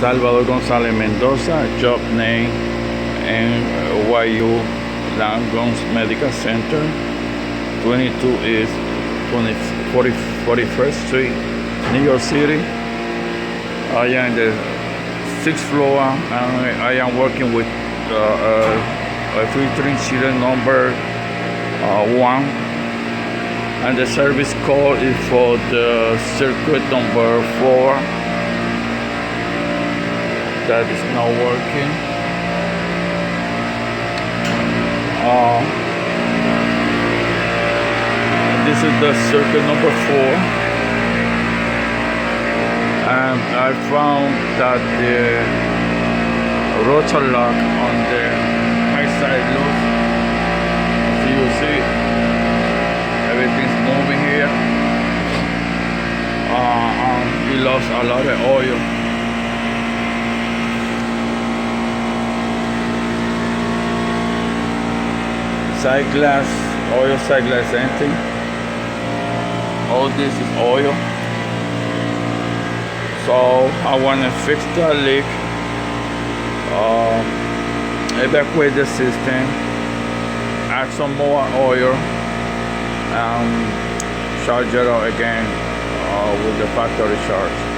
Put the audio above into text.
Salvador Gonzalez Mendoza, job name NYU Langons Medical Center, 22 is 41st Street, New York City. I am the 6th floor, and I am working with a filtering serial number 1, and the service call is for the circuit number 4 that is not working. This is the circuit number 4, and I found that the rotor lock on the high side loose. So you see everything's moving here. It lost a lot of oil. Side glass, oil side glass empty. All this is oil. So I want to fix the leak, evacuate the system, add some more oil, and charge it up again with the factory charge.